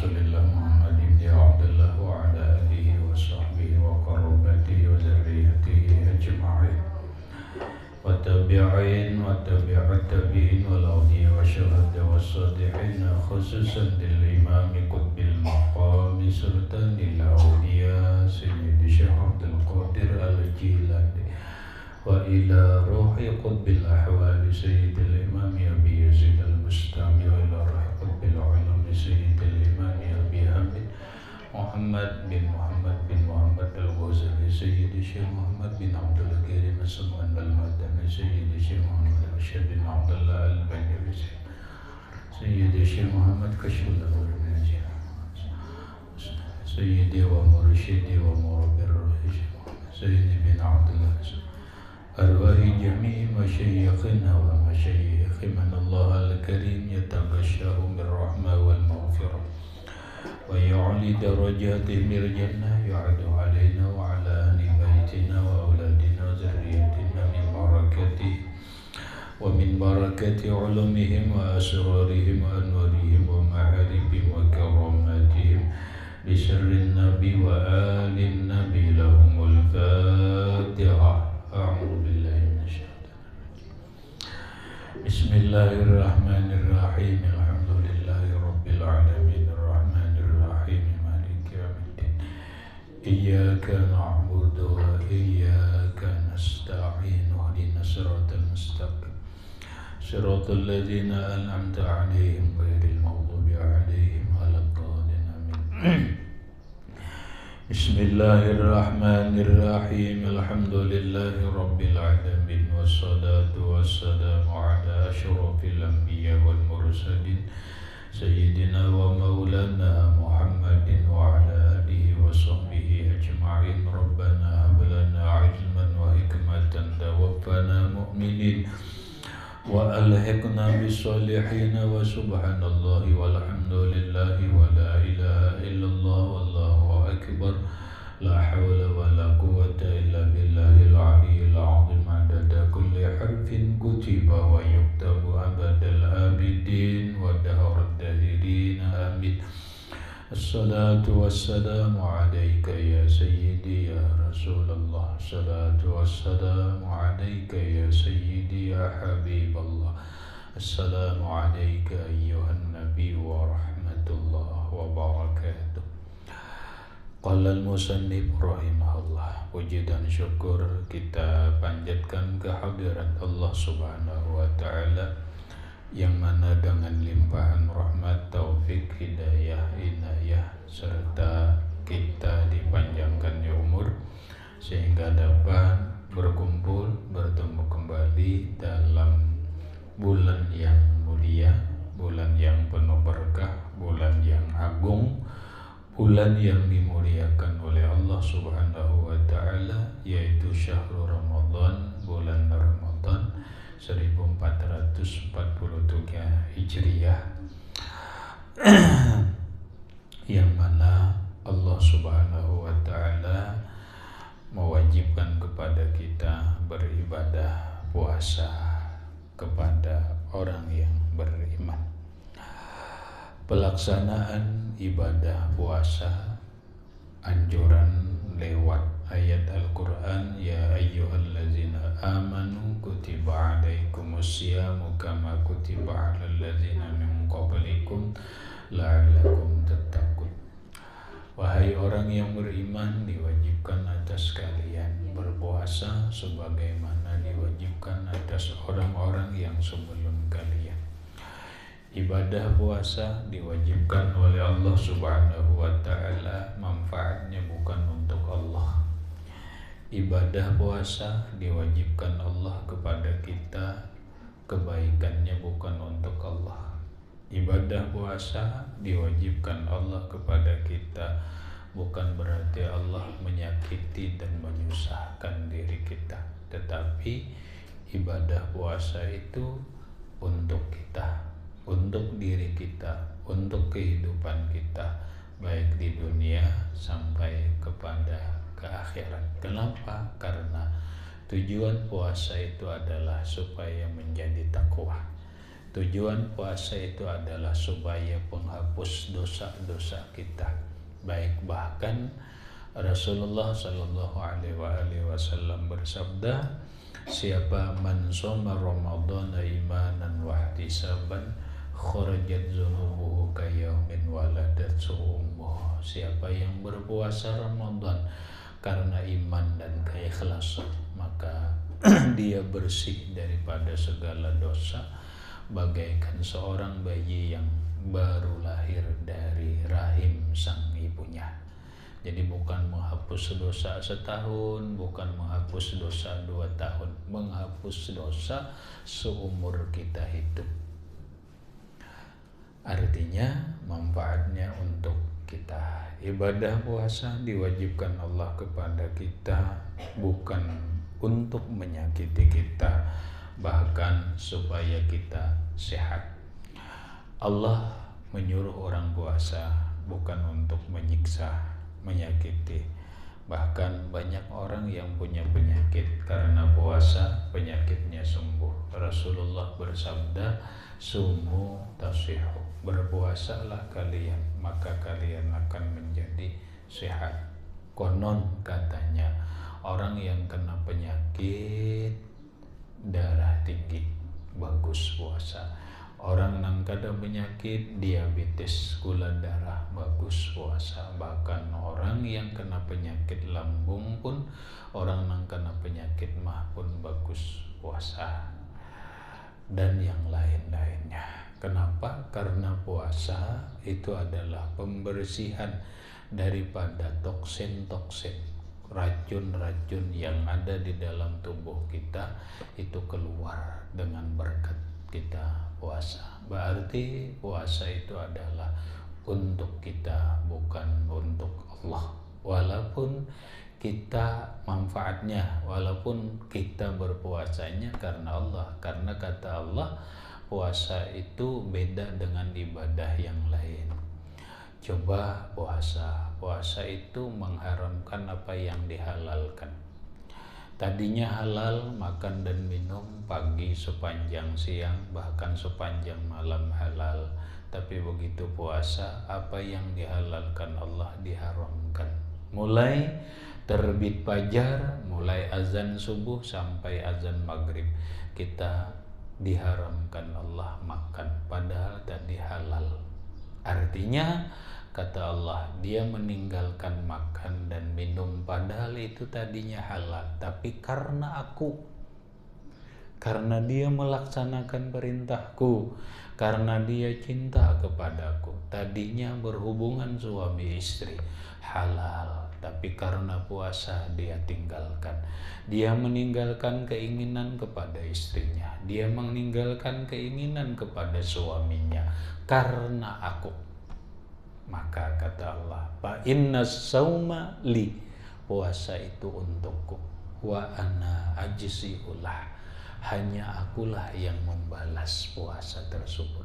Rasulillah Muhammad ibn Abdullah wa ala alihi wa sahbihi wa qarabatihi wa zurriyyatihi ajma'in wa tabi'in wa tabi'at tabi'in wal awliya wa syuhada wa sadiqin khususan lil imami qutbil maqami sultanil awliya Sayyidi Syekh Abdul Qadir al-Jilani wa ila ruhi qutbil ahwali Sayyidil imami Abi Yazid al-Bustami wa ila ruhi qutbil ulami Sayyidil imami Abi Hamid Muhammad bin Muhammad al-Ghazali Sayyidi Syekh Muhammad bin Abdul Karim as-Samman al-Madani Sayyidi Syekh Muhammad al-Syed bin Abdullah al-Bani Sayyidi Syekh Muhammad Kashful al-Najih Sayyidi wa Mursyidi wa Murabbir Sayyidi bin Abdullah arwahi jami'i masyayikhina wa masyayikh man Allah al-Karim yataghashahu min rahmah wal maghfirah wa yu'li darajatihim bil jannah yu'adu alaina wa ala ahli baitina wa auladina wa zurriyyatina min barakati wa min barakati ulumihim wa asrarihim wa anwarihim wa ma'aribihim wa karamatihim bi sirrin nabi wa alin nabi lahumul fatiha. A'udzu billahi minasyaitonir rajim. Bismillahirrahmanirrahim. Alhamdulillahi rabbil alamin arrahmanir rahim maliki yaumiddin. Iyyaka na'budu wa iyyaka nasta'in ihdinas siratal mustaqim. Siratal ladzina an'amta 'alaihim ghairil maghdubi 'alaihim waladdallin. Amin. Bismillahirrahmanirrahim. Alhamdulillahi rabbil alamin wassalatu wassalamu ala asyrafil anbiya wal mursalin sayyidina wa maulana Muhammadin wa ala alihi wa sahbihi ajma'in. Rabbana hab lana ilman wa hikmatan tawaffana mu'minin wa alhiqna bis solihin wa subhanallahi walhamdulillahi wa la ilaha illallah wallahu akbar la hawla wa la quwwata illa billahil aliyyil azim adada kulli harfin kutiba wa yuktabu abadal abidin wa dahrad dahirin amin. Assalatu wassalamu alayka ya sayyidi ya Rasulullah. Assalatu wassalamu alayka ya sayyidi ya Habiballah. Assalamu alayka ayyuhan nabi wa rahmatullah wa barakatuh. Qala al-musannif rahimahullah. Puji dan syukur kita panjatkan kehadirat Allah subhanahu wa ta'ala yang mana dengan limpahan rahmat, taufik, hidayah, inayah serta kita dipanjangkannya umur sehingga dapat berkumpul bertemu kembali dalam bulan yang mulia, bulan yang penuh berkah, bulan yang agung, bulan yang dimuliakan oleh Allah subhanahu wa ta'ala, yaitu syahrul Ramadan, bulan Ramadan 1443 Hijriah yang mana Allah subhanahu wa ta'ala mewajibkan kepada kita beribadah puasa kepada orang yang beriman. Pelaksanaan ibadah puasa anjuran lewat ayat Al-Quran, ya ayyuhallazina amanu kutiba alaikumusyamu kama kutiba alal ladzina min qablikum la'allakum tattaqun. Wahai orang yang beriman, diwajibkan atas kalian berpuasa sebagaimana diwajibkan atas orang-orang yang sebelum kalian. Ibadah puasa diwajibkan oleh Allah subhanahu wa ta'ala, manfaatnya bukan untuk Allah. Ibadah puasa diwajibkan Allah kepada kita, kebaikannya bukan untuk Allah. Ibadah puasa diwajibkan Allah kepada kita, bukan berarti Allah menyakiti dan menyusahkan diri kita, tetapi ibadah puasa itu untuk kita, untuk diri kita, untuk kehidupan kita, baik di dunia sampai kepada ke akhirat. Kenapa? Karena tujuan puasa itu adalah supaya menjadi takwa. Tujuan puasa itu adalah supaya penghapus dosa-dosa kita. Baik, bahkan Rasulullah Shallallahu Alaihi Wasallam bersabda, siapa man shoma Ramadhana imanan wa ihtisaban kharajat dzunubuhu kayaumin waladatu ummuh. Siapa yang berpuasa Ramadan karena iman dan keikhlasan, maka dia bersih daripada segala dosa bagaikan seorang bayi yang baru lahir dari rahim sang ibunya. Jadi bukan menghapus dosa setahun, bukan menghapus dosa 2 tahun, menghapus dosa seumur kita hidup. Artinya manfaatnya untuk kita. Ibadah puasa diwajibkan Allah kepada kita bukan untuk menyakiti kita, bahkan supaya kita sehat. Allah menyuruh orang puasa bukan untuk menyiksa, menyakiti. Bahkan banyak orang yang punya penyakit karena puasa penyakitnya sembuh. Rasulullah bersabda, sumu tasihu, berpuasalah kalian maka kalian akan menjadi sehat. Konon katanya orang yang kena penyakit darah tinggi bagus puasa. Orang yang kada penyakit diabetes gula darah bagus puasa. Bahkan orang yang kena penyakit lambung pun, orang yang kena penyakit mah pun bagus puasa. Dan yang lain-lainnya. Kenapa? Karena puasa itu adalah pembersihan daripada toksin-toksin, racun-racun yang ada di dalam tubuh kita itu keluar dengan berkat kita puasa. Berarti puasa itu adalah untuk kita, bukan untuk Allah. Walaupun kita manfaatnya, walaupun kita berpuasanya karena Allah, karena kata Allah puasa itu beda dengan ibadah yang lain. Coba puasa itu mengharamkan apa yang dihalalkan. Tadinya halal makan dan minum pagi sepanjang siang, bahkan sepanjang malam halal. Tapi begitu puasa, apa yang dihalalkan Allah diharamkan. Mulai terbit fajar, mulai azan subuh sampai azan maghrib, kita diharamkan Allah makan, padahal tadi halal. Artinya kata Allah, dia meninggalkan makan dan minum padahal itu tadinya halal, tapi karena dia melaksanakan perintahku, karena dia cinta kepadaku, tadinya berhubungan suami istri halal, tapi karena puasa dia tinggalkan. Dia meninggalkan keinginan kepada istrinya, dia meninggalkan keinginan kepada suaminya karena aku. Maka kata Allah, fa inna sauma li, puasa itu untukku, wa ana ajzi'ulah, hanya akulah yang membalas puasa tersebut.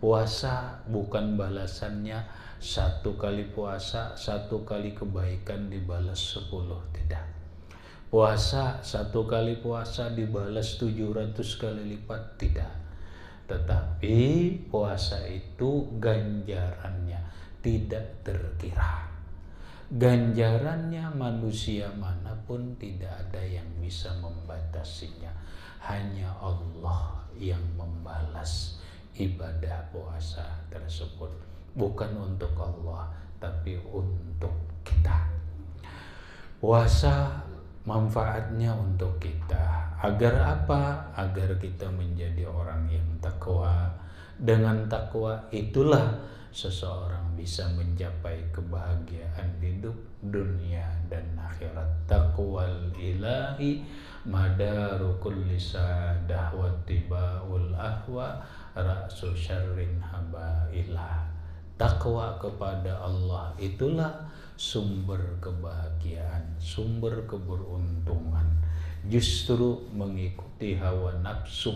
Puasa bukan balasannya 1 kali puasa, 1 kali kebaikan dibalas 10, tidak. Puasa 1 kali puasa dibalas 700 kali lipat, tidak. Tetapi puasa itu ganjarannya tidak terkira. Ganjarannya manusia manapun tidak ada yang bisa membatasinya. Hanya Allah yang membalas ibadah puasa tersebut. Bukan untuk Allah, tapi untuk kita. Puasa manfaatnya untuk kita. Agar apa? Agar kita menjadi orang yang takwa. Dengan takwa itulah seseorang bisa mencapai kebahagiaan hidup dunia dan akhirat. Taqwal ilahi madaru kulli sadah wa tibaul ahwa ra'su syarrin habailah. Takwa kepada Allah itulah sumber kebahagiaan, sumber keberuntungan. Justru mengikuti hawa nafsu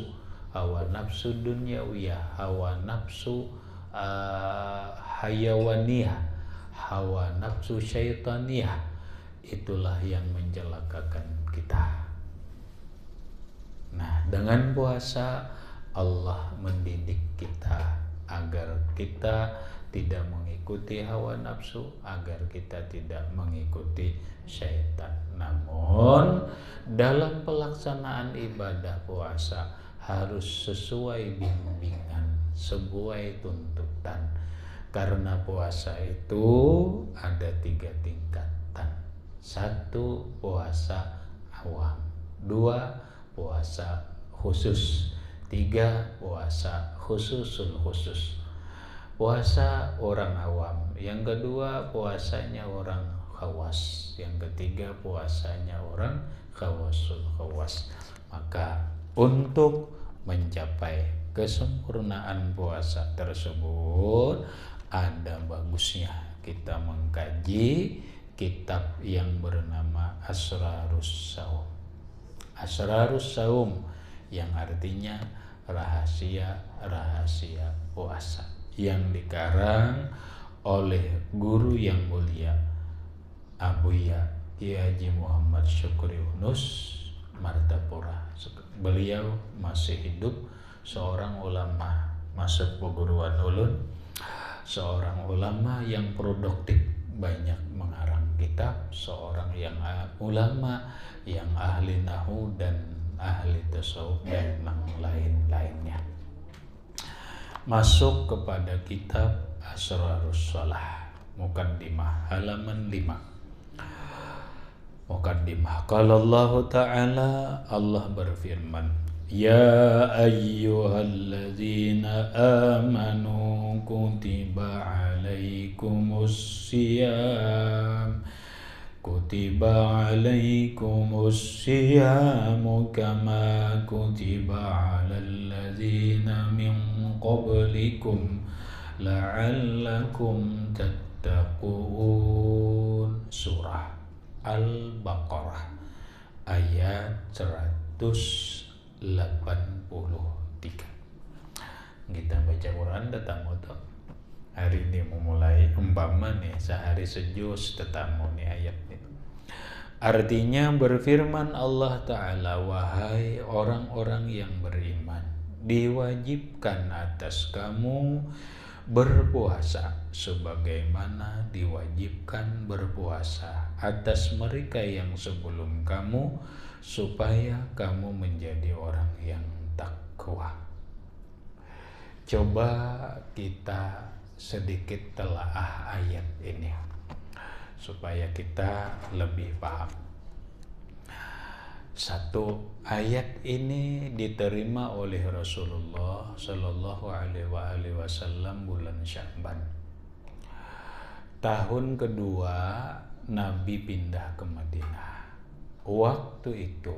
duniawiyah, hawa nafsu hayawaniyah, hawa nafsu syaitaniyah, itulah yang mencelakakan kita. Nah, dengan puasa Allah mendidik kita agar kita tidak mengikuti hawa nafsu, agar kita tidak mengikuti syaitan. Namun dalam pelaksanaan ibadah puasa harus sesuai bimbingan, sesuai tuntutan. Karena puasa itu ada 3 tingkatan. 1, puasa awam. 2, puasa khusus. 3, puasa khususul khusus. Puasa orang awam. Yang kedua, puasanya orang khawas. Yang ketiga, puasanya orang khawasul khawas. Maka untuk mencapai kesempurnaan puasa tersebut, ada bagusnya kita mengkaji kitab yang bernama Asrarus Saum. Asrarus Saum yang artinya rahasia-rahasia puasa, yang dikarang oleh guru yang mulia Abuya Kiai Haji Muhammad Syukri Yunus Martapura. Beliau masih hidup, seorang ulama masuk perguruan ulun, seorang ulama yang produktif, banyak mengarang kitab, seorang yang ulama yang ahli nahu dan ahli tasawuf dan lain-lainnya. Masuk kepada kitab Asrarus Shalah, Muqaddimah, halaman 5. Muqaddimah. Qala Allah Ta'ala, Allah berfirman, Ya ayyuhalladzina amanu kutiba alaikumus siyam kutiba alaikumus siyamu kama kutiba alal ladzina min qablikum la'allakum tattaqun. Surah Al-Baqarah ayat 183. Kita baca Quran tetamu tuh. Hari ini memulai umpama nih sehari sejus tetamu nih ayat itu. Artinya berfirman Allah Ta'ala, wahai orang-orang yang beriman, diwajibkan atas kamu berpuasa sebagaimana diwajibkan berpuasa atas mereka yang sebelum kamu, supaya kamu menjadi orang yang takwa. Coba kita sedikit telaah ayat ini supaya kita lebih paham. 1, ayat ini diterima oleh Rasulullah Shallallahu Alaihi Wasallam bulan Sya'ban. Tahun kedua Nabi pindah ke Madinah. Waktu itu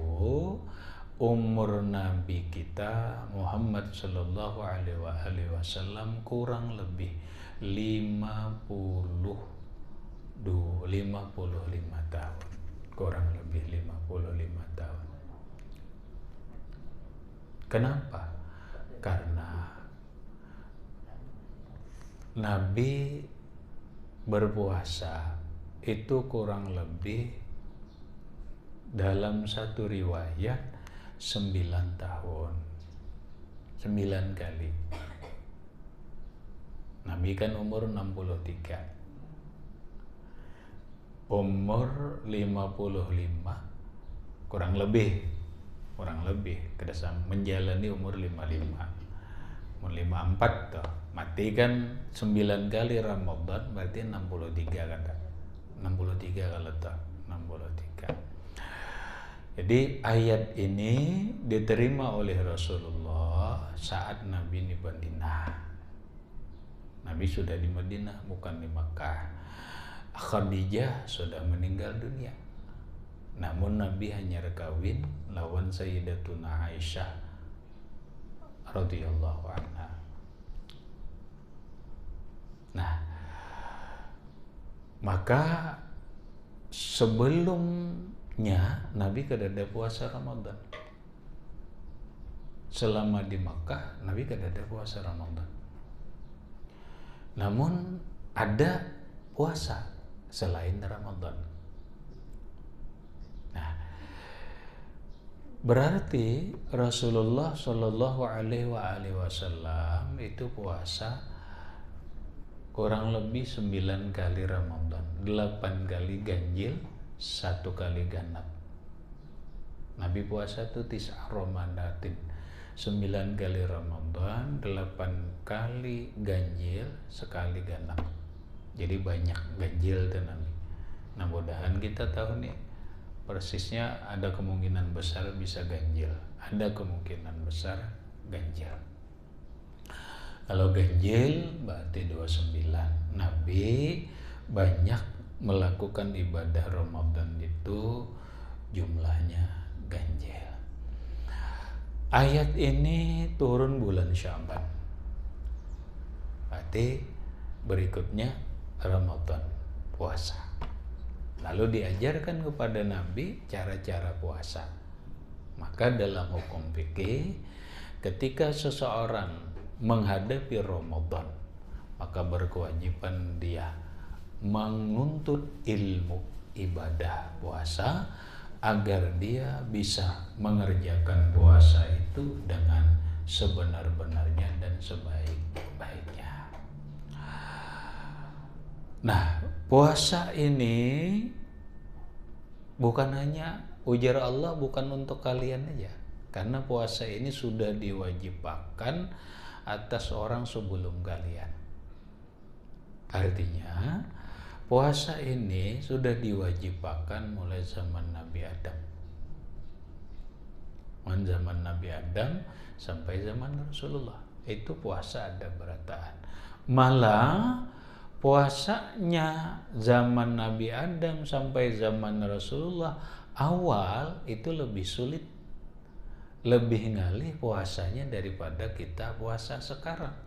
umur Nabi kita Muhammad Shallallahu Alaihi Wasallam kurang lebih 55 tahun. Kurang lebih 55 tahun. Kenapa? Karena Nabi berpuasa itu kurang lebih dalam satu riwayat 9 tahun. 9 kali. Nabi kan umur 63. Umur 55 kurang lebih kedasam menjalani umur 55. Umur 54 tuh. Mati kan 9 kali Ramadan, berarti 63 kan. 63 kalau tuh, 63. Jadi ayat ini diterima oleh Rasulullah saat Nabi di Madinah. Nabi sudah di Madinah, bukan di Makkah. Khadijah sudah meninggal dunia. Namun Nabi hanya kawin lawan Sayyidatuna Aisyah radhiyallahu anha. Nah, maka sebelumnya Nabi kadada puasa Ramadan. Selama di Makkah Nabi kadada puasa Ramadan. Namun ada puasa selain Ramadan. Nah, Berarti Rasulullah Shallallahu Alaihi Wasallam itu puasa kurang lebih 9 kali Ramadan, 8 kali ganjil, 1 kali genap. Nabi puasa itu tis'a Ramadatin, 9 kali Ramadan, 8 kali ganjil, 1 genap. Jadi banyak ganjil tuh Nabi. Nah, mudahan kita tahu nih persisnya, ada kemungkinan besar bisa ganjil, ada kemungkinan besar ganjil. Kalau ganjil berarti 29. Nabi banyak melakukan ibadah Ramadan itu jumlahnya ganjil. Ayat ini turun bulan Sya'ban. Berarti berikutnya Ramadan, puasa. Lalu diajarkan kepada Nabi cara-cara puasa. Maka dalam hukum fikih, ketika seseorang menghadapi Ramadan, maka berkewajiban dia menuntut ilmu ibadah puasa agar dia bisa mengerjakan puasa itu dengan sebenar-benarnya dan sebaik-baiknya. Nah, puasa ini bukan hanya, ujar Allah, bukan untuk kalian aja, karena puasa ini sudah diwajibkan atas orang sebelum kalian. Artinya puasa ini sudah diwajibkan mulai zaman Nabi Adam. Zaman Nabi Adam sampai zaman Rasulullah itu puasa ada berataan. Malah puasanya zaman Nabi Adam sampai zaman Rasulullah awal itu lebih sulit, lebih ngalih puasanya daripada kita puasa sekarang.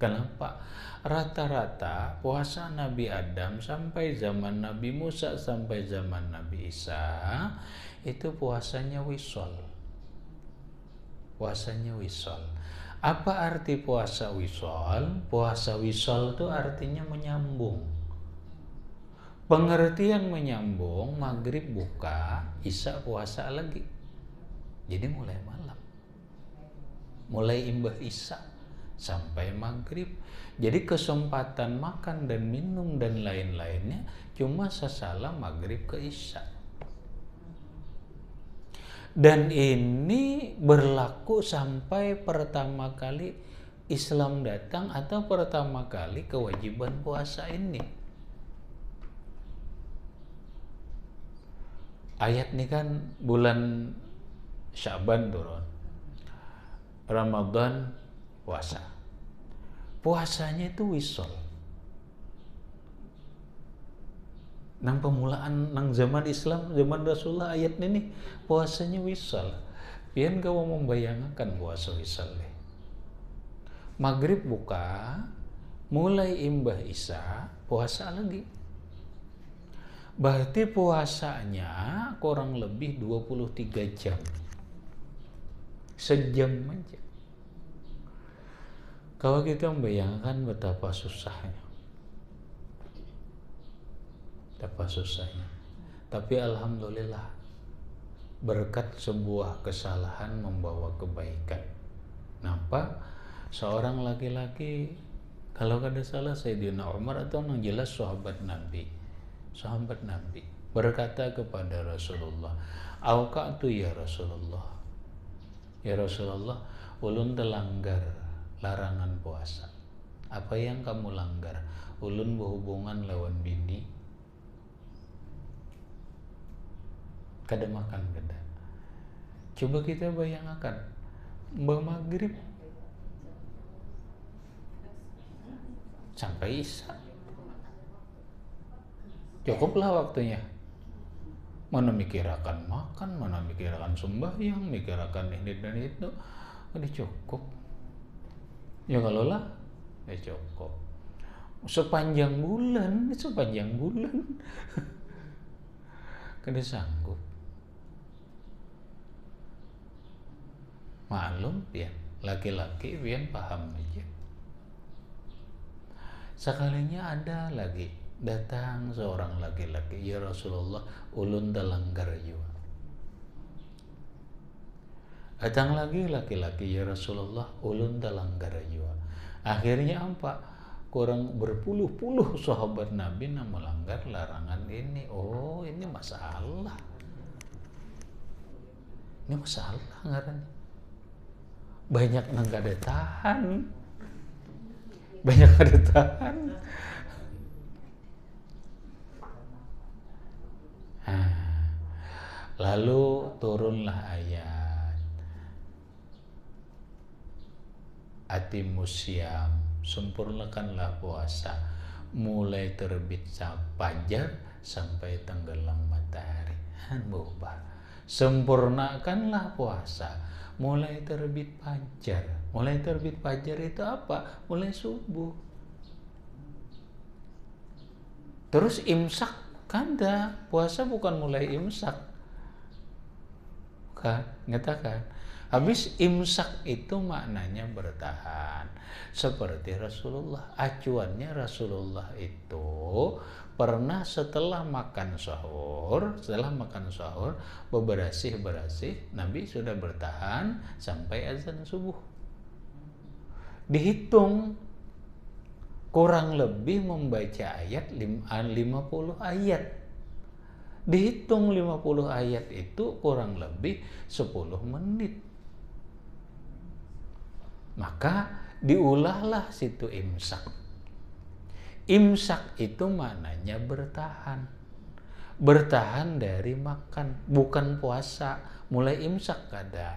Kenapa? Rata-rata puasa Nabi Adam sampai zaman Nabi Musa sampai zaman Nabi Isa itu puasanya wisol. Puasanya wisol. Apa arti puasa wisol? Puasa wisol itu artinya menyambung. Pengertian menyambung, maghrib buka, isya puasa lagi. Jadi mulai malam, mulai imbah isya sampai maghrib. Jadi kesempatan makan dan minum dan lain-lainnya cuma sesalam maghrib ke isya. Dan ini berlaku sampai pertama kali Islam datang atau pertama kali kewajiban puasa ini. Ayat ini kan bulan Sya'ban turun, Ramadan puasa. Puasanya itu wisol. Nang pemulaan nang zaman Islam, zaman Rasulullah ayat ini puasanya wisol. Pian kamu membayangkan puasa wisol. Maghrib buka, mulai imbah isya, puasa lagi. Berarti puasanya kurang lebih 23 jam. Sejam aja. Kalau kita membayangkan betapa susahnya. Betapa susahnya. Tapi alhamdulillah, berkat sebuah kesalahan membawa kebaikan. Nampak seorang laki-laki, kalau kada salah Sayyidina Umar atau yang jelas sahabat Nabi berkata kepada Rasulullah, "Auqa'tu ya Rasulullah. Ya Rasulullah, ulun telanggar larangan puasa." "Apa yang kamu langgar?" "Ulun berhubungan lawan bini." Kada makan kada. Coba kita bayangkan, maghrib sampai isya, cukuplah waktunya. Mana mikirakan makan, mana mikirakan sembahyang, mikirakan ini dan itu, udah cukup. Ya kalau lah, ya cukup. Sepanjang bulan, kada sanggup. Maklum ya, laki-laki pian paham aja. Sekalinya ada lagi datang seorang laki-laki, "Ya Rasulullah, ulun telanggar juga." Datang lagi laki-laki, ya Rasulullah, ulun telanggar jua. Akhirnya apa? Kurang berpuluh-puluh sahabat Nabi yang melanggar larangan ini. Oh, ini masalah. Ini masalah ngarannya. Banyak nang gak ada tahan. Banyak ada tahan. Lalu turunlah ayat Atimusyam, sempurnakanlah puasa mulai terbit fajar sampai tenggelam matahari. Sempurnakanlah puasa mulai terbit fajar. Mulai terbit fajar itu apa? Mulai subuh. Terus imsak kan dah, puasa bukan mulai imsak. Bukan, ngatakan. Habis imsak itu maknanya bertahan. Seperti Rasulullah, acuannya Rasulullah itu pernah setelah makan sahur beberasih Nabi sudah bertahan sampai azan subuh. Dihitung kurang lebih membaca ayat 50 ayat. Dihitung 50 ayat itu kurang lebih 10 menit. Maka diulahlah situ imsak. Imsak itu maknanya bertahan. Bertahan dari makan, bukan puasa. Mulai imsak kada.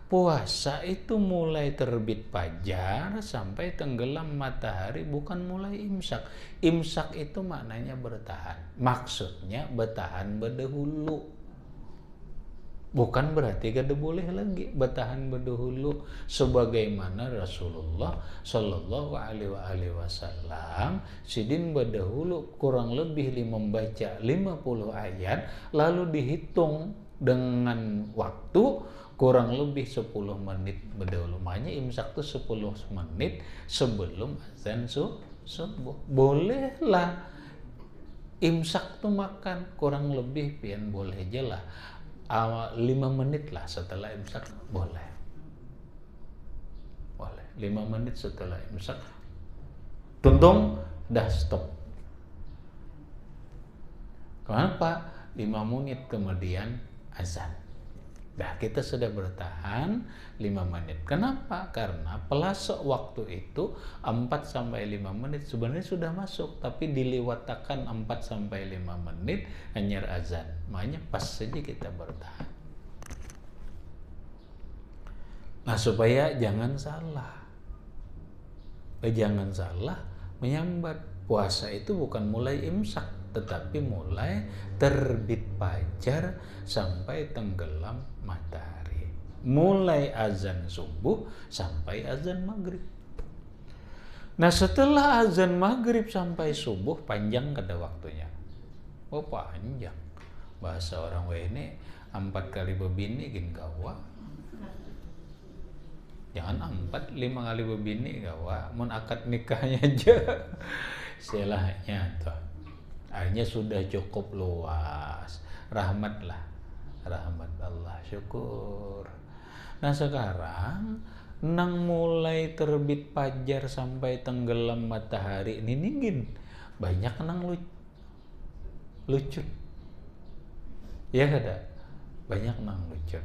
Puasa itu mulai terbit fajar sampai tenggelam matahari, bukan mulai imsak. Imsak itu maknanya bertahan. Maksudnya bertahan berdahulu. Bukan berarti kada boleh lagi bertahan berdahulu, sebagaimana Rasulullah Shallallahu Alaihi Wasallam sidin berdahulu kurang lebih membaca 50 ayat, lalu dihitung dengan waktu kurang lebih 10 menit berdahulu. Makanya imsak itu 10 menit sebelum azan subuh. Bolehlah imsak tuh makan kurang lebih pian boleh aja lah. 5 menit lah setelah imsak boleh 5 menit setelah imsak tuntung dah stop. Kenapa? 5 menit kemudian azan, dah kita sudah bertahan 5 menit. Kenapa? Karena pelasok waktu itu 4-5 menit sebenarnya sudah masuk, tapi dilewatkan 4-5 menit hanya azan. Makanya pas saja kita bertahan. Nah, supaya jangan salah menyambat. Puasa itu bukan mulai imsak, tetapi mulai terbit fajar sampai tenggelam matahari. Mulai azan subuh sampai azan maghrib. Nah, setelah azan maghrib sampai subuh panjang kada waktunya? Oh, panjang. Bahasa orang ini 4 kali bebini gin gawa. Jangan 4, 5 kali bebini gawa. Mun akad nikahnya aja istilahnya tuh. Akhirnya sudah cukup luas. Rahmat Allah, syukur. Nah, sekarang nang mulai terbit fajar sampai tenggelam matahari ini ningin banyak nang lucu. Ya kada? Banyak nang lucu.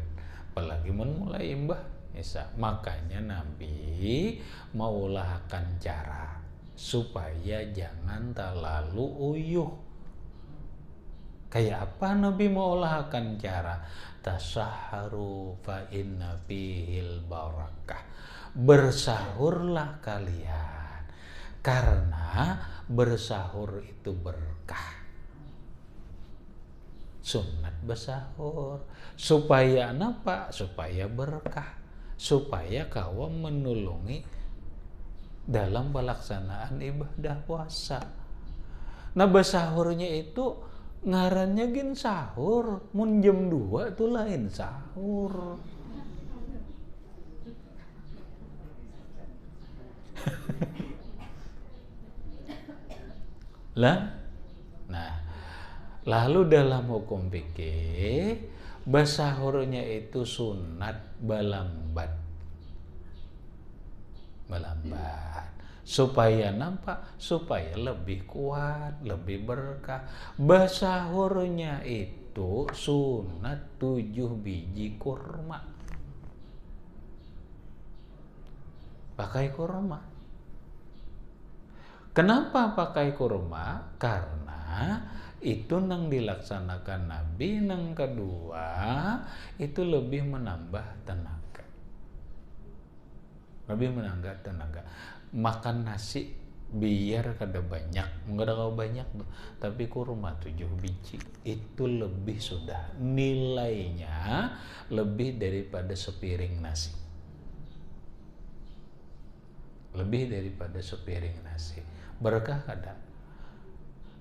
Apalagi mulai imbah Isa. Makanya Nabi maulahkan cara supaya jangan terlalu uyuh. Kayak apa Nabi maulahkan cara? Tasahharu fa inna fihil barakah. Bersahurlah kalian karena bersahur itu berkah. Sunat bersahur supaya apa? Supaya berkah, supaya kau menulungi dalam pelaksanaan ibadah puasa. Nah, bersahurnya itu ngarannya gin sahur. Mun jam 2 itu lain sahur. Lah, nah, Lalu dalam hukum fikih, basahurnya itu sunat balambat. Supaya nampak, supaya lebih kuat, lebih berkah. Basahurnya itu sunat 7 biji kurma. Pakai kurma. Kenapa pakai kurma? Karena itu nang dilaksanakan Nabi. Nang kedua, itu lebih menambah tenaga. Makan nasi biar kada banyak, enggak ada banyak tuh, tapi kurma 7 biji itu lebih sudah nilainya lebih daripada sepiring nasi. Berkah kada?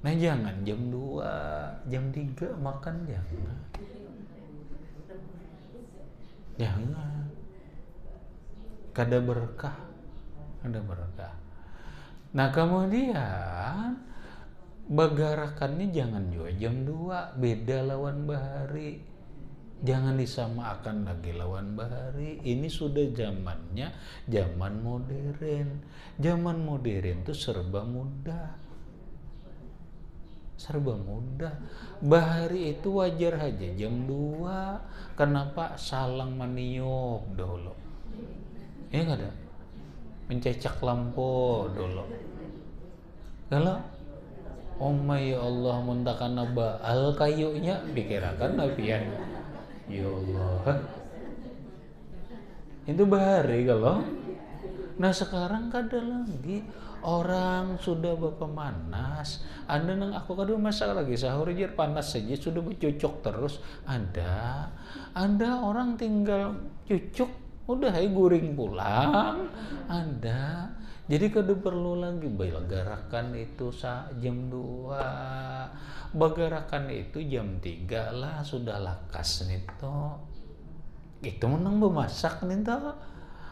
Nah jangan jam 2, jam 3 makan, jangan. Kada berkah. Nah kemudian bagarakannya jangan juga jam 2, beda lawan bahari. Jangan disamakan lagi lawan bahari. Ini sudah zamannya zaman modern. Zaman modern itu serba mudah. Bahari itu wajar aja jam 2. Kenapa? Salang maniok dulu. Ya enggak ada? Mencecak lampu dulu. Kalau ya Allah muntakan baal kayunya pikirakan nabian. Ya Allah. Itu bahari kalau. Nah sekarang kada lagi. Orang sudah berpemanas. Anda nang aku kadang masak lagi sahur aja panas saja sudah bercucuk terus. Ada orang tinggal cucuk udah guring pulang. Ada. Jadi kada perlu lagi bagarakan itu jam 2. Bagarakan itu jam 3 lah sudah lakas nito. Itu menang bemasak nito.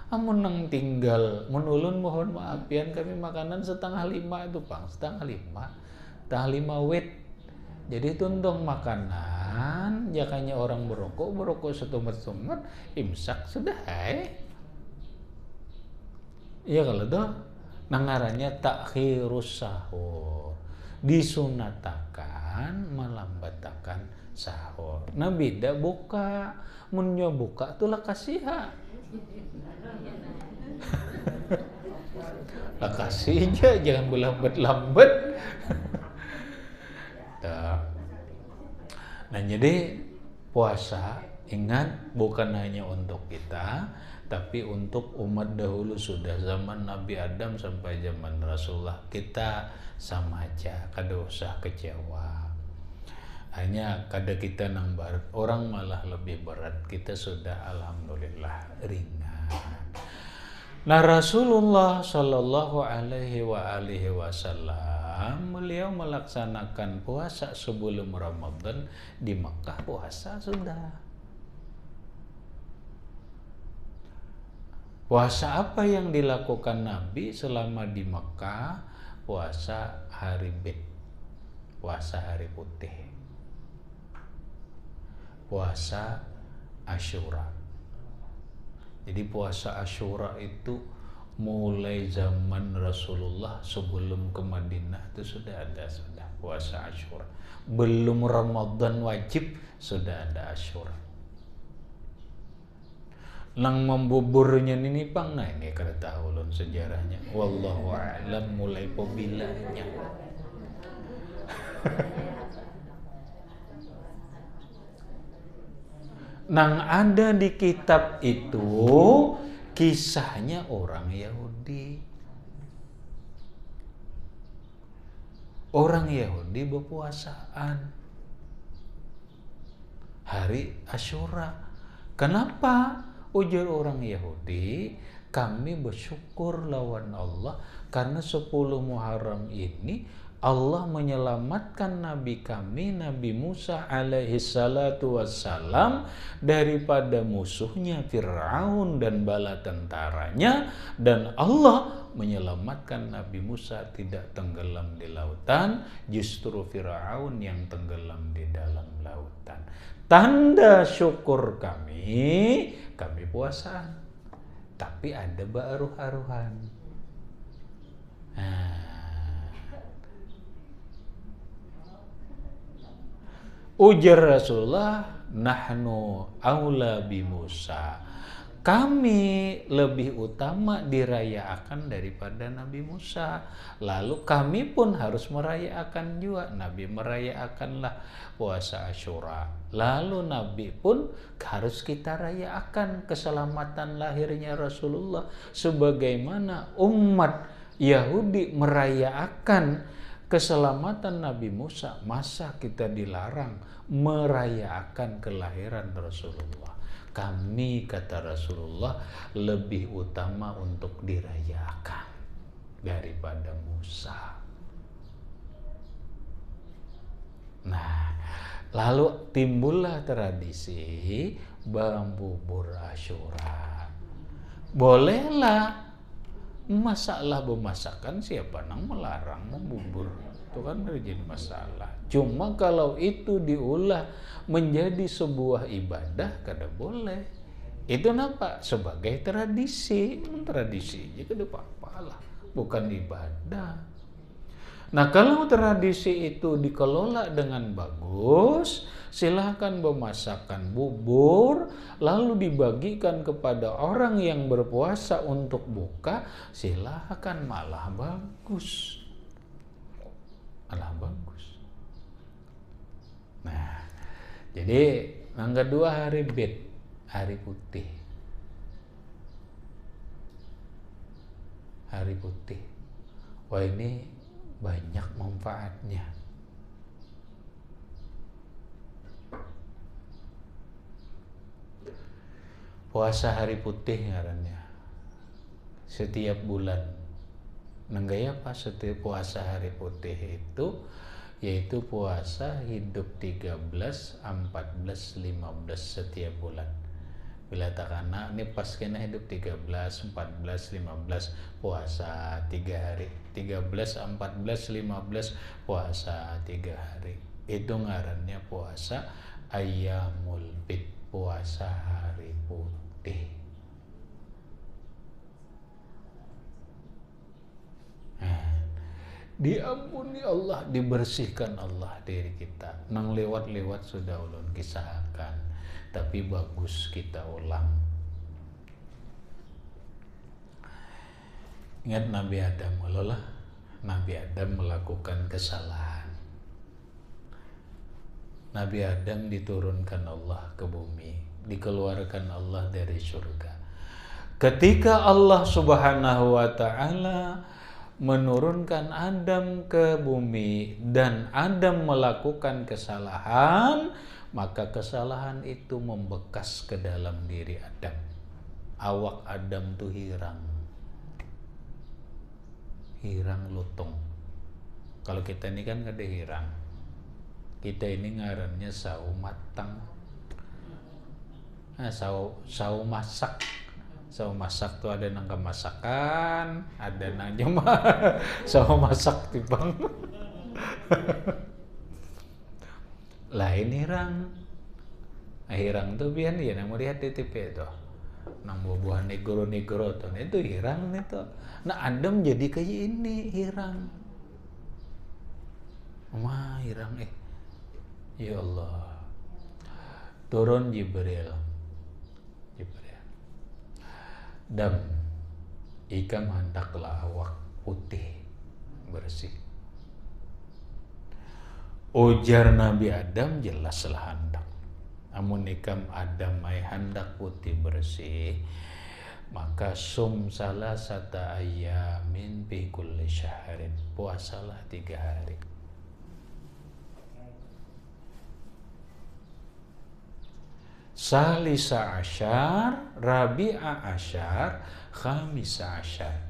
Amun nang tinggal menulun mohon maaf pian kami makanan 4:30 itu Pang, 4:30 wit. Jadi tuntung makanan, jakanya orang berokok setumet-tumet, imsak sudah Iya kalau tuh nangarannya takhirus sahur. Disunatakan melambatakan sahur. Nah beda buka. Munnya buka itulah kasihan. Lah kasih aja jangan berlambat-lambat. Nah jadi puasa ingat bukan hanya untuk kita, tapi untuk umat dahulu sudah zaman Nabi Adam sampai zaman Rasulullah kita sama aja, kada usah kecewa. Hanya kada kita nang berat, orang malah lebih berat, kita sudah alhamdulillah ringan. Nah Rasulullah Shallallahu Alaihi Wasallam beliau melaksanakan puasa sebelum Ramadan di Mekah, puasa sudah. Puasa apa yang dilakukan Nabi selama di Mekah? Puasa hari Bid, puasa hari putih, puasa Asyura. Jadi puasa Asyura itu mulai zaman Rasulullah sebelum ke Madinah itu sudah ada puasa Asyura. Belum Ramadan wajib sudah ada Asyura. Nang membuburnya ini Pang, nah ini kada tahu lon sejarahnya. Wallahu a'lam mulai pobilanya. Nang ada di kitab itu kisahnya orang Yahudi. Orang Yahudi berpuasaan hari Asyura. Kenapa? Ujar orang Yahudi, kami bersyukur lawan Allah karena 10 Muharram ini Allah menyelamatkan Nabi kami, Nabi Musa alaihi salatu wassalam, daripada musuhnya Fir'aun dan bala tentaranya, dan Allah menyelamatkan Nabi Musa tidak tenggelam di lautan, justru Fir'aun yang tenggelam di dalam lautan. Tanda syukur kami puasa, tapi ada ba'aruh-aruhan. Ujar Rasulullah, nahnu aula bi Musa, kami lebih utama dirayakan daripada Nabi Musa. Lalu kami pun harus merayakan juga. Nabi merayakanlah puasa Asyura, lalu Nabi pun harus kita rayakan keselamatan lahirnya Rasulullah, sebagaimana umat Yahudi merayakan keselamatan Nabi Musa. Masa kita dilarang merayakan kelahiran Rasulullah? Kami, kata Rasulullah, lebih utama untuk dirayakan daripada Musa. Nah, lalu timbullah tradisi bubur Asyura. Bolehlah, masalah pemasakan siapa nang melarang membubur, itu kan jadi masalah. Cuma kalau itu diolah menjadi sebuah ibadah, kada boleh. Itu kenapa? Sebagai tradisi, tradisinya kada apa-apa lah, bukan ibadah. Nah, kalau tradisi itu dikelola dengan bagus, silahkan memasakkan bubur, lalu dibagikan kepada orang yang berpuasa untuk buka, silahkan, malah bagus. Malah bagus. Nah, jadi yang kedua hari Bid, hari putih. Hari putih. Wah, ini banyak manfaatnya. Puasa hari putih ngarannya. Setiap bulan. Nenggaya pas setiap puasa hari putih itu, yaitu puasa hidup 13, 14, 15 setiap bulan. Bila takana ini pas kena hidup 13, 14, 15 puasa 3 hari. 13, 14, 15 puasa 3 hari. Itu ngarannya puasa Ayyamul Bid, puasa hari putih. Diampuni Allah, dibersihkan Allah diri kita. Nang lewat-lewat sudah ulun kisahkan, tapi bagus kita ulang. Ingat Nabi Adam, Allah, Nabi Adam melakukan kesalahan. Nabi Adam diturunkan Allah ke bumi, dikeluarkan Allah dari surga. Ketika Allah Subhanahu wa ta'ala menurunkan Adam ke bumi dan Adam melakukan kesalahan, maka kesalahan itu membekas ke dalam diri Adam. Awak Adam tuh hirang lutung. Kalau kita ini kan ada hirang, kita ini ngarannya sau matang, sau masak. Sau masak tuh ada nang kemasakan, ada nang nyemah. Sau masak tibang. Lain hirang. Hirang tuh biar ya nang melihat di TV itu. Nang buah negro tuh itu hirang itu. Nah, Adam jadi kayak ini hirang. Wah, hirang ya Allah. Turun Jibril. Dam, ikam hendaklah awak putih bersih. Ujar Nabi Adam, jelaslah hendak. Amun ikam Adam ay hendak putih bersih, maka sum salah sata ayamin fi kulli syahrin, puasalah 3 hari. Salisa asyar, Rabi'a asyar, Khamisa asyar.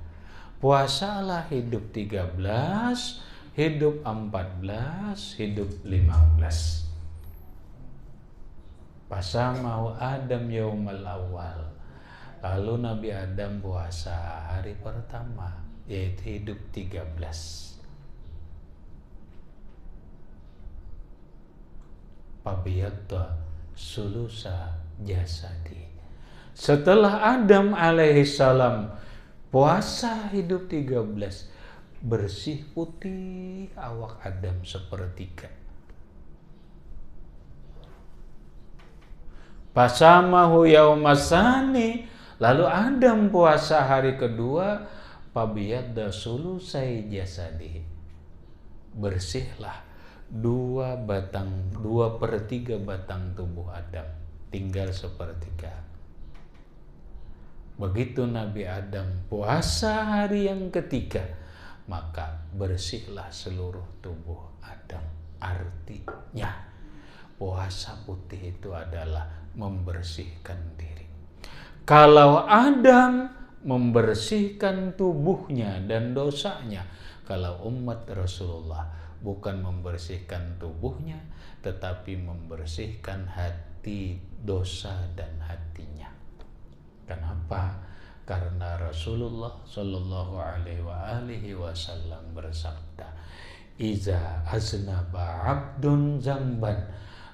Puasalah hidup 13, hidup 14, hidup 15. Pasamahu Adam yaumal awal. Lalu Nabi Adam puasa hari pertama, yaitu hidup 13. Pabiyadda sulusa jasadi. Setelah Adam alaihissalam puasa hidup 13, bersih putih awak Adam sepertiga. Pasamahu yaumasani, lalu Adam puasa hari kedua, pabiyadda sulusai jasadi. Bersihlah 2/3 batang tubuh Adam, tinggal sepertiga. Begitu Nabi Adam puasa hari yang ketiga, maka bersihlah seluruh tubuh Adam. Artinya puasa putih itu adalah membersihkan diri. Kalau Adam membersihkan tubuhnya dan dosanya, kalau umat Rasulullah bukan membersihkan tubuhnya, tetapi membersihkan hati, dosa dan hatinya. Kenapa? Karena Rasulullah Shallallahu Alaihi Wasallam bersabda, "Iza aznaba abdun zamban,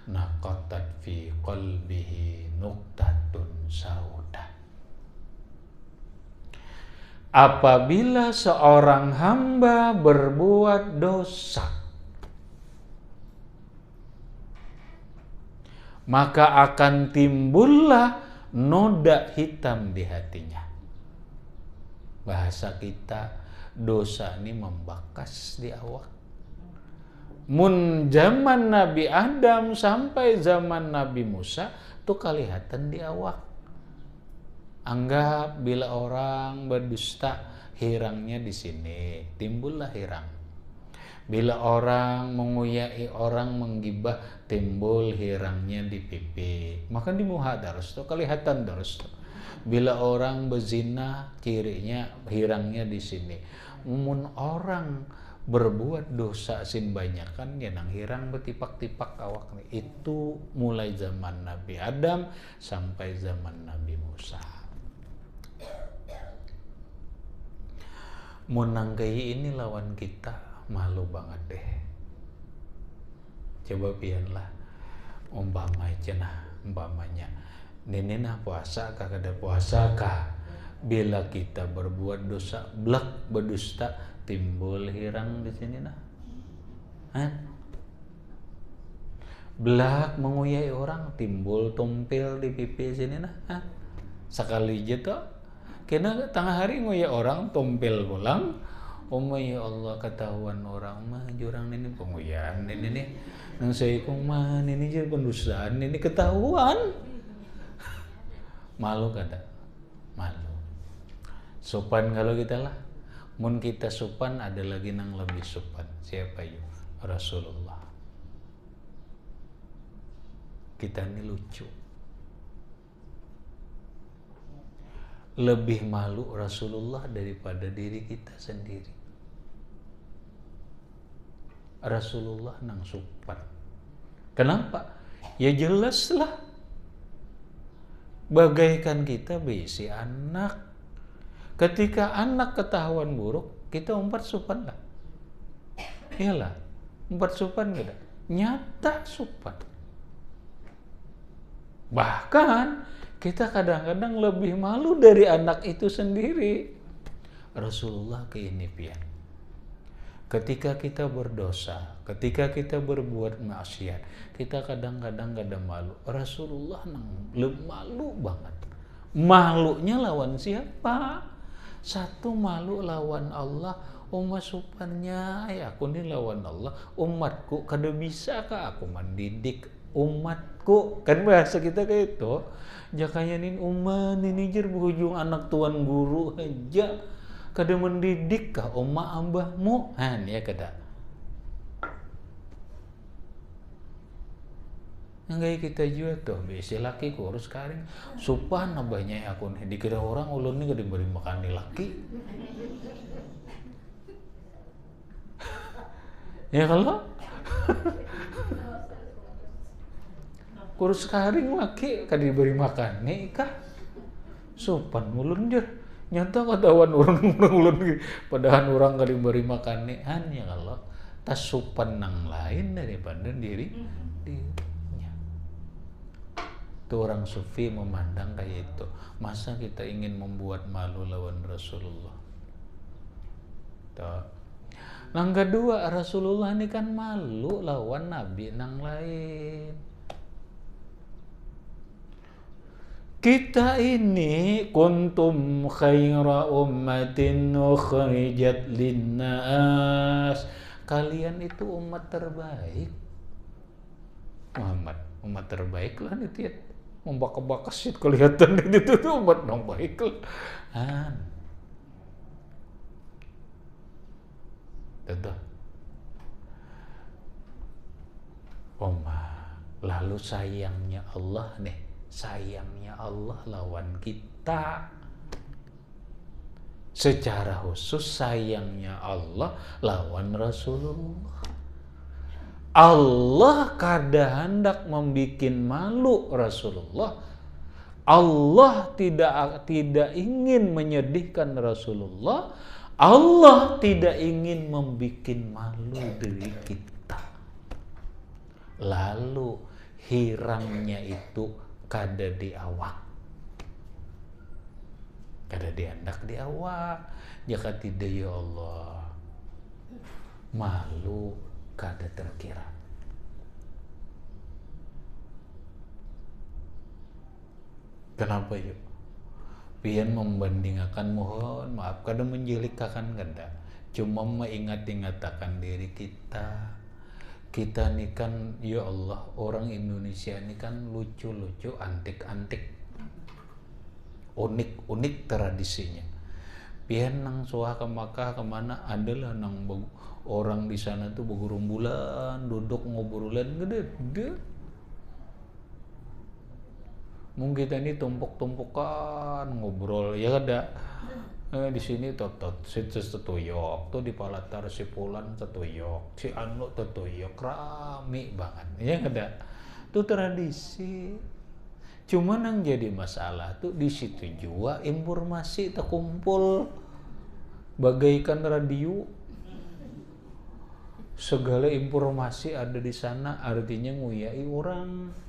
naqatat fi qalbihi nuqtatun sauda." Apabila seorang hamba berbuat dosa, maka akan timbullah noda hitam di hatinya. Bahasa kita, dosa ini membekas di awak. Mun zaman Nabi Adam sampai zaman Nabi Musa tuh kelihatan di awak. Anggap bila orang berdusta, hirangnya di sini, timbullah hirang. Bila orang menguyai, orang menggibah, timbul hirangnya di pipi. Maka di muha terus tuh kelihatan terus tuh. Bila orang berzina, cirinya hirangnya di sini. Mun orang berbuat dosa sin banyak kan, ya nang hirang betipak-tipak awak nih. Itu mulai zaman Nabi Adam sampai zaman Nabi Musa. Mun nanggai ini lawan kita, malu banget deh. Coba pianlah umpamanya nenena puasa kah kada puasa kah, bila kita berbuat dosa blak berdusta, timbul hirang di sini nah. Blak menguyai orang, timbul tumpil di pipi sini nah. Sekali aja tuh kena tengah hari nguyai orang tumpil pulang. Ya Allah, ketahuan orang mah jurang ini penguyan ini nih nang saya kong mah ini jadi pendustaan ini ketahuan. Malu kada? Malu. Sopan kalau kita lah. Mun kita sopan, ada lagi nang lebih sopan. Siapa yuk? Rasulullah. Kita ini lucu. Lebih malu Rasulullah daripada diri kita sendiri. Rasulullah nang sopan. Kenapa? Ya jelaslah. Bagaikan kita berisi anak. Ketika anak ketahuan buruk, kita umpat sopan lah. Iyalah, umpat sopan gak? Nyata sopan. Bahkan kita kadang-kadang lebih malu dari anak itu sendiri. Rasulullah keinipian. Ketika kita berdosa, ketika kita berbuat maksiat, kita kadang-kadang gak ada malu. Rasulullah malu banget. Malunya lawan siapa? Satu malu lawan Allah. Umat supannya, ya aku ini lawan Allah. Umatku kada bisa kah aku mendidik umatku? Kan bahasa kita kayak itu. Jakanya nin umat ini jer berhujung anak tuan guru aja. Kada mendidik kah oma ambahmu? Ya kada. Nggak kita juga tuh, biasa laki kurus karing, supan abahnya aku nih, dikira orang ulun nih kada beri makan nih laki. Ya kalau kurus karing laki kan diberi makan nih kah sopan ulun dia nyata kadawan orang ulun padahal orang kan diberi makan nih hanya kalau tas sopan nang lain daripada dirinya. Itu orang sufi memandang kayak itu. Masa kita ingin membuat malu lawan Rasulullah? Tuh. Nang kedua, Rasulullah ini kan malu lawan nabi nang lain. Kita ini kuntum khaira ummatin ukhrijat linnas. Kalian itu umat terbaik. Muhammad, umat terbaik lah itu ya. Membaka-bakas itu kelihatan itu tuh umat yang baik lah. Tentu. Lalu sayangnya Allah nih, sayangnya Allah lawan kita. Secara khusus sayangnya Allah lawan Rasulullah. Allah kada hendak membikin malu Rasulullah. Allah tidak ingin menyedihkan Rasulullah. Allah tidak ingin membikin malu diri kita. Lalu hirangnya itu kada di awak. Kada dihendak di awak. Jika tidak ya Allah, malu kada terkira. Kenapa yuk? Pian membandingkan, mohon maaf, kada menjelikakan kada. Cuma mengingat-ingatakan diri kita. Kita nih kan, ya Allah, orang Indonesia ini kan lucu-lucu, antik-antik, unik-unik tradisinya. Pian nang suah ke Makkah kemana adalah nang orang di sana tuh bergerombolan, duduk ngobrolan gede. Mungkin kita ini tumpuk-tumpukan ngobrol ya kada. Di sini totot situ tetuyok tuh di Palatar si Pulan tetuyok, si Anu tetuyok, rame banget ya kada. Itu tradisi. Cuma yang jadi masalah tuh di situ juga informasi terkumpul bagaikan radio. Segala informasi ada di sana, artinya nguyai orang.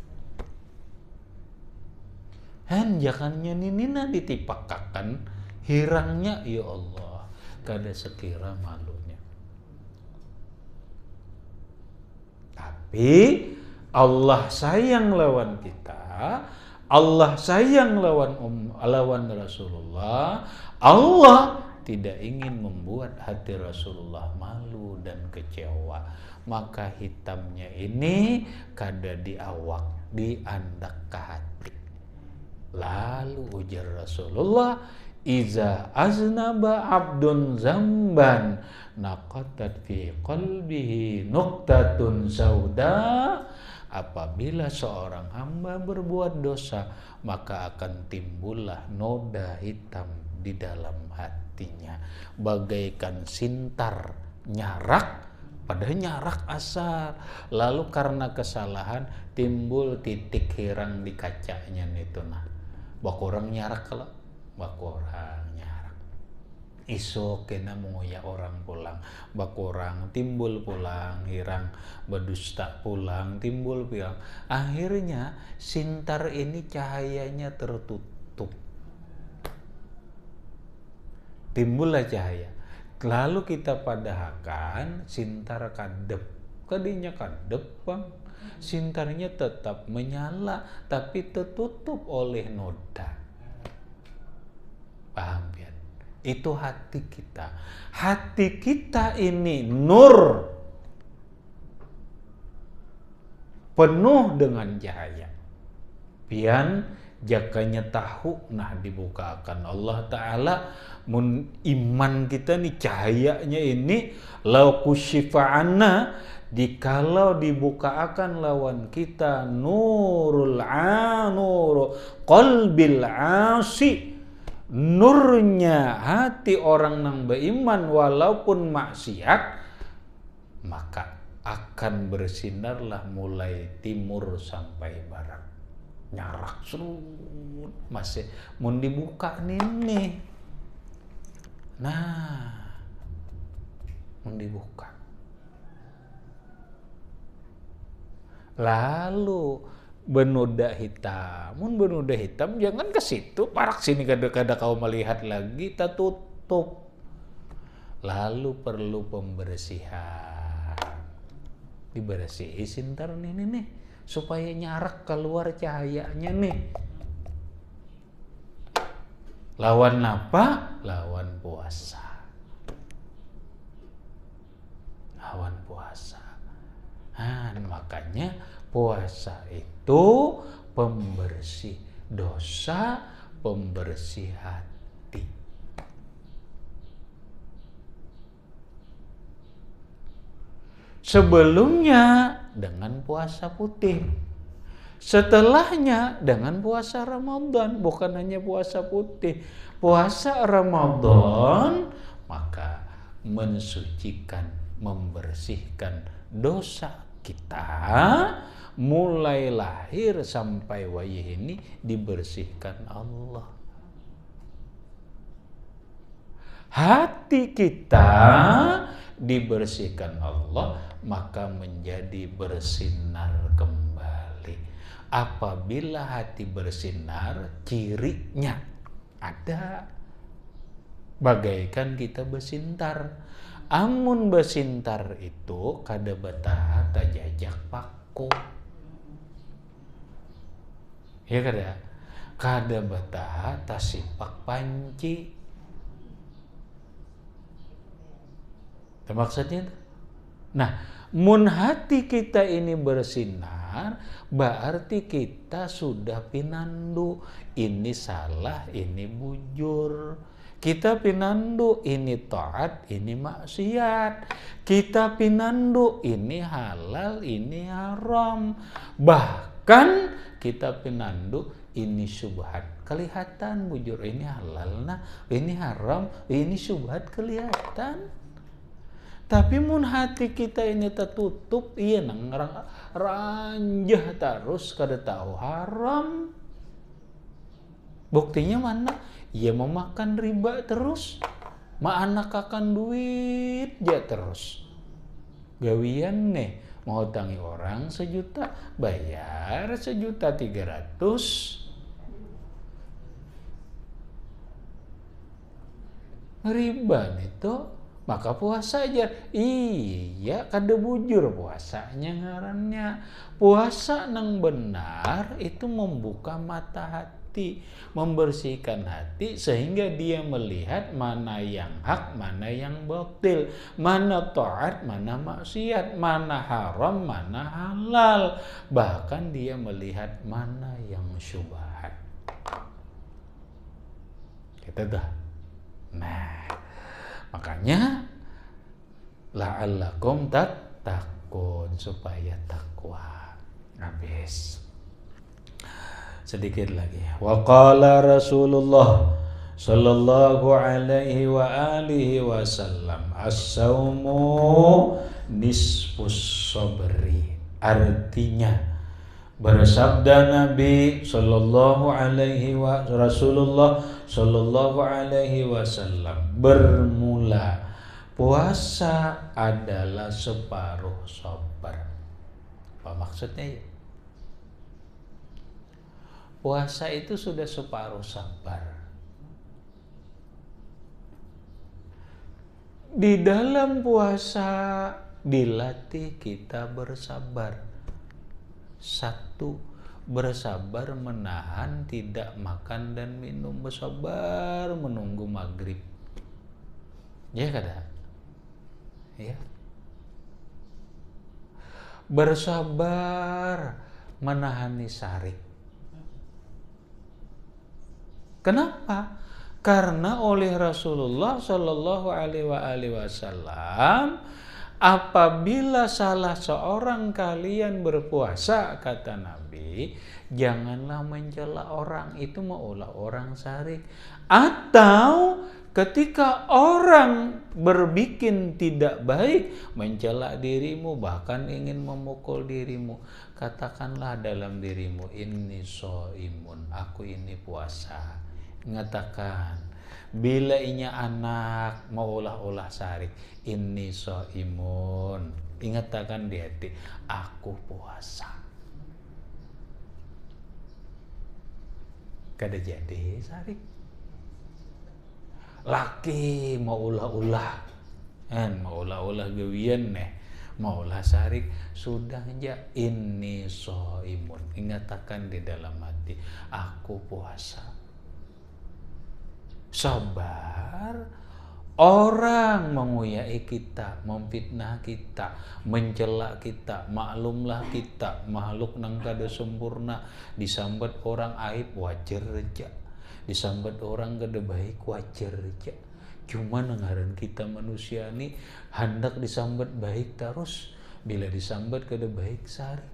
Jangannya nina ditipakakan hirangnya ya Allah, kada sekira malunya. Tapi Allah sayang lawan kita, Allah sayang lawan Rasulullah. Allah tidak ingin membuat hati Rasulullah malu dan kecewa. Maka hitamnya ini kada di awak, diandak ke hati. Lalu ujar Rasulullah, iza aznaba abdun zamban naqatat fi qalbihi nuqtatun sauda. Apabila seorang hamba berbuat dosa, maka akan timbullah noda hitam di dalam hatinya, bagaikan sintar nyarak, padahal nyarak asal. Lalu karena kesalahan timbul titik hirang di kacanya itu nah. Bakorang nyarak kalau bakorang nyarak. Iso kena mengoyak orang pulang, bakorang timbul pulang, hirang berdusta pulang, timbul pulang. Akhirnya sintar ini cahayanya tertutup. Timbullah cahaya. Lalu kita padahkan sintar kadep, kadinya kadep bang. Sintarnya tetap menyala tapi tertutup oleh noda. Paham ya? Itu hati kita. Hati kita ini nur, penuh dengan cahaya. Pian jakanya tahu nah dibukakan Allah Ta'ala iman kita nih cahayanya ini lau kusyifa'ana dikalau dibukakan lawan kita nurul nur qalbil asi, nurnya hati orang nang beriman walaupun maksiat, maka akan bersinarlah mulai timur sampai barat. Nyarak serut masih mun dibuka nih. Nah, mun dibuka. Lalu benoda hitam. Mun benoda hitam jangan ke situ, parak sini kada kau melihat lagi, kita tutup. Lalu perlu pembersihan. Dibersihin ntar nih supaya nyarak keluar cahayanya nih. Lawan apa? Lawan puasa. Lawan puasa. Nah, makanya puasa itu pembersih dosa, pembersih hati. Sebelumnya dengan puasa putih, setelahnya dengan puasa Ramadan. Bukan hanya puasa putih, puasa Ramadan maka mensucikan, membersihkan dosa kita mulai lahir sampai wayah ini dibersihkan Allah. Hati kita dibersihkan Allah, maka menjadi bersinar kembali. Apabila hati bersinar, cirinya ada bagaikan kita bersintar. Amun bersintar itu kada betah tajajak paku. Ya kada betah tasipak panci. Maksudnya itu. Nah, mun hati kita ini bersinar, berarti kita sudah pinandu. Ini salah, ini bujur. Kita pinandu, ini taat, ini maksiat. Kita pinandu, ini halal, ini haram. Bahkan kita pinandu, ini syubhat. Kelihatan bujur, ini halal, nah ini haram, ini syubhat kelihatan. Tapi mun hati kita ini tertutup, iya nang ranjah terus kada tahu haram. Buktinya mana? Ia memakan riba terus, maanak akan duit ya terus. Gawian nih, mau tangi orang 1 juta, bayar 1.300.000. Riba itu. Maka puasa aja. Iya, kada bujur puasanya ngarannya. Puasa nang benar itu membuka mata hati, membersihkan hati sehingga dia melihat mana yang hak, mana yang batil, mana taat, mana maksiat, mana haram, mana halal. Bahkan dia melihat mana yang syubhat. Kita dah. Nah, makanya la'allakum tattaqun, supaya takwa. Habis. Sedikit lagi. Wa qala Rasulullah sallallahu alaihi wa alihi wasallam, as-saumu nisfus sabri. Artinya bersabda Nabi sallallahu alaihi wa Rasulullah sallallahu alaihi wasallam, bermula puasa adalah separuh sabar. Apa maksudnya ya? Puasa itu sudah separuh sabar. Di dalam puasa dilatih kita bersabar. 1, bersabar menahan tidak makan dan minum, bersabar menunggu maghrib. Ya kada? Ya. Bersabar menahani sarik. Kenapa? Karena oleh Rasulullah Shallallahu Alaihi Wasallam, apabila salah seorang kalian berpuasa, kata Nabi, janganlah mencela orang, itu maulah orang sarik. Atau ketika orang berbikin tidak baik, mencela dirimu, bahkan ingin memukul dirimu, katakanlah dalam dirimu, inni shaimun, aku ini puasa. Ngatakan, bila inya anak mau olah-olah sarik, inni shaimun, ingatakan di hati, aku puasa. Kada jadi sarik. Laki mau ulah-ulah, mau ulah-ulah gawian mau ulah sarik, sudah aja inni shaimun, ingatakan di dalam hati, aku puasa. Sabar. Orang menguyai kita, memfitnah kita, mencela kita, maklumlah kita makhluk nang kada sempurna, disambat orang aib wajar aja, disambat orang kada baik wajar aja. Cuma ngaran kita manusia ni hendak disambat baik terus, bila disambat kada baik sari.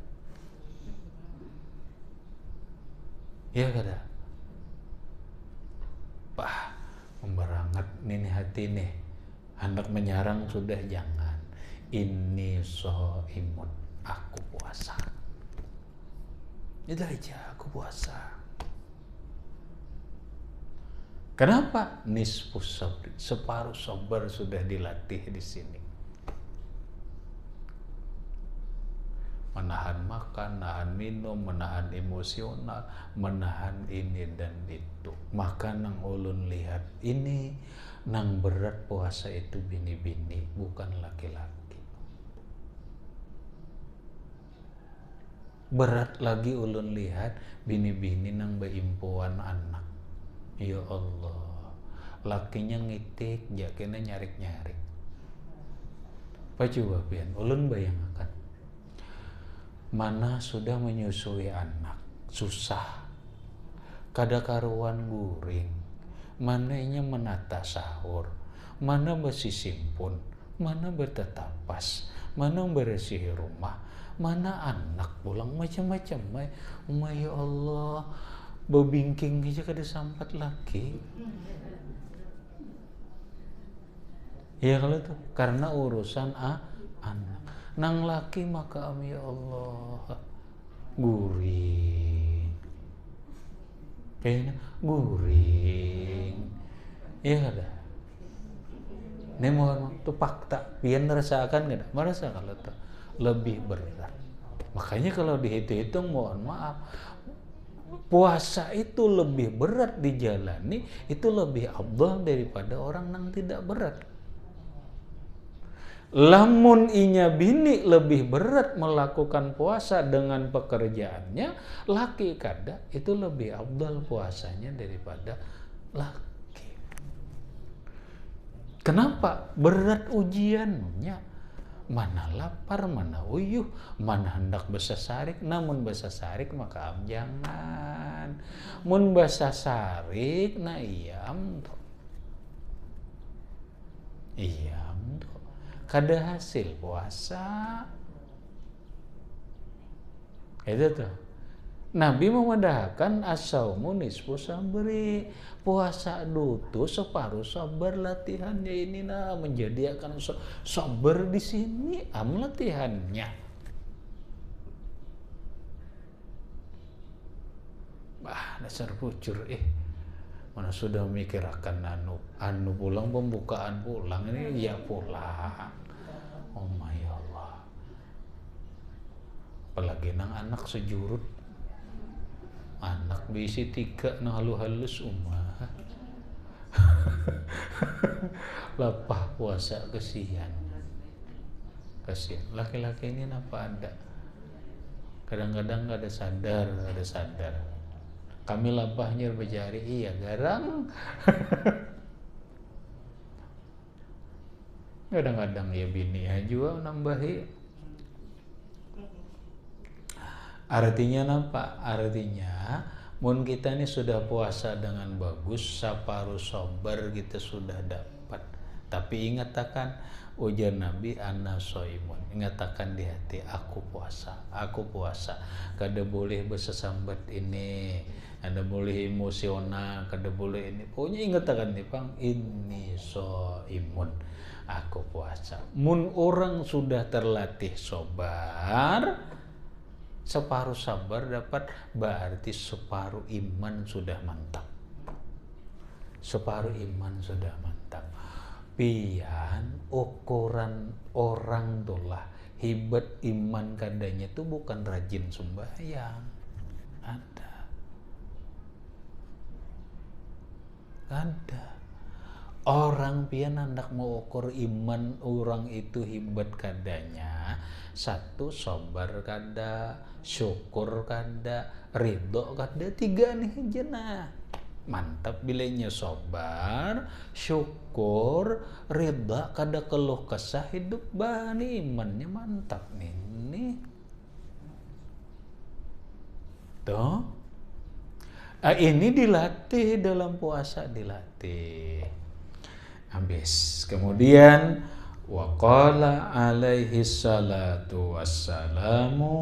Ya kada? Bah, memberangat nih hati nih, hendak menyarang sudah jangan. Inni shaimun, aku puasa. Itu aja, aku puasa. Kenapa? Nisfus sabri, separuh sabar sudah dilatih di sini. Menahan makan, menahan minum, menahan emosional, menahan ini dan itu. Maka nang ulun lihat ini, nang berat puasa itu bini-bini, bukan laki-laki. Berat lagi ulun lihat bini-bini nang beimpuan anak. Ya Allah, lakinya ngitik, jakena nyarik-nyarik. Coba pian, ulun bayangkan. Mana sudah menyusui anak, susah, kada karuan guring, mananya menata sahur, mana besisimpun, mana bertetapas, mana bersih rumah, mana anak pulang macam-macam. Ya Allah, bebingking aja kada sampat laki. Ya kalau tuh karena urusan anak. Nang laki maka ya Allah guring, kayaknya guring, ya ada. Ini mohon tuh fakta, pian merasakan nggak? Merasa kalau tuh lebih berat. Makanya kalau dihitung-hitung mohon maaf, puasa itu lebih berat dijalani, itu lebih afdal daripada orang nang tidak berat. Lamun inya bini lebih berat melakukan puasa dengan pekerjaannya, laki kada itu lebih afdal puasanya daripada laki. Kenapa? Berat ujiannya. Mana lapar, mana uyuh, mana hendak besasarik. Namun besasarik maka jangan. Mun besasarik na iyam to. Iyam to. Kada hasil puasa. Itu tuh. Nabi memedahkan as-saumu nisfu sabri. Puasa dutu separuh sabar latihannya ini menjadi akan sabar di sini latihannya. Dasar bujur mana sudah memikirkan anu pulang pembukaan pulang ini ya pulang. Oh my Allah. Apalagi nang anak sejurut. Anak bisi 3 nang halus umah. Lapah puasa kesian. Laki-laki ini apa ada? Kadang-kadang ada sadar. Kami lapahnya berjari, iya garang. Kadang-kadang ya bini juga nambahi. Artinya apa? Artinya mun kita ini sudah puasa dengan bagus, saparuh sabar kita sudah dapat. Tapi ingatakan ujar Nabi ana soimun, ingatakan di hati aku puasa. Kada boleh bersesambat ini, kada boleh emosional, kada boleh ini. Pokoknya ingatakan nih Pang, ini soimun, aku puasa. Mun orang sudah terlatih sabar, separuh sabar dapat, berarti separuh iman sudah mantap. Separuh iman sudah mantap. Pian ukuran orang tulah hebat iman kadanya itu bukan rajin sembahyang. Ada orang pian hendak mau ukur iman orang itu hebat kadanya, satu sabar kada, syukur kada, ridho kada, tiga nih aja nah. Mantap bilanya sabar, syukur, ridha, kada keluh kesah, hidup bani imannya mantap nih. Tuh. Ini dilatih dalam puasa, dilatih. Habis. Kemudian waqala alaihi salatu wassalamu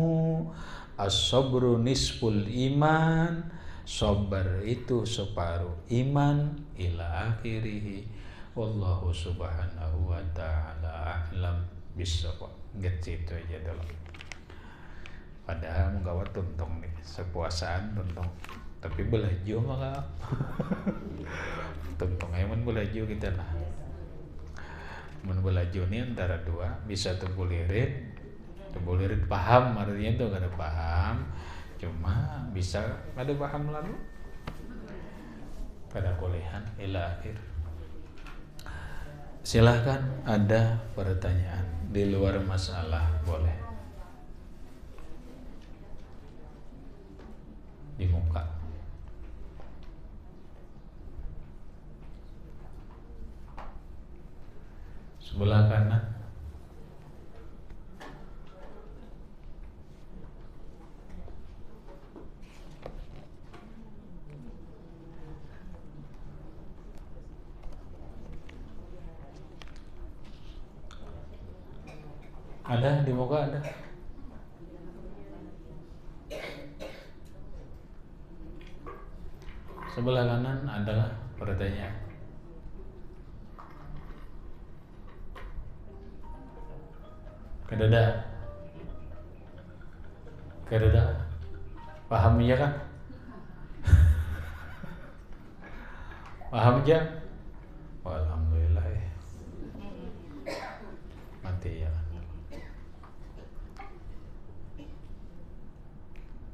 as-sabru nisful iman. Sabar itu separuh iman ila akhirih. Wallahu subhanahu wa ta'ala a'lam bissawab. Gitu aja dulu. Padahal menggawa tuntong nih, sepuasaan tuntong. Tapi belaju maka tuntong aja mun belaju kita lah. Mun belaju nih antara dua, bisa tebulirit paham, artinya tuh kada paham. Cuma bisa ada paham lalu pada kuliahan ila akhir. Silahkan ada pertanyaan di luar masalah boleh di muka. Sebelah kanan. Ada di muka ada. Sebelah kanan adalah pertanyaan. Kedada. Paham ya kan? Paham ya?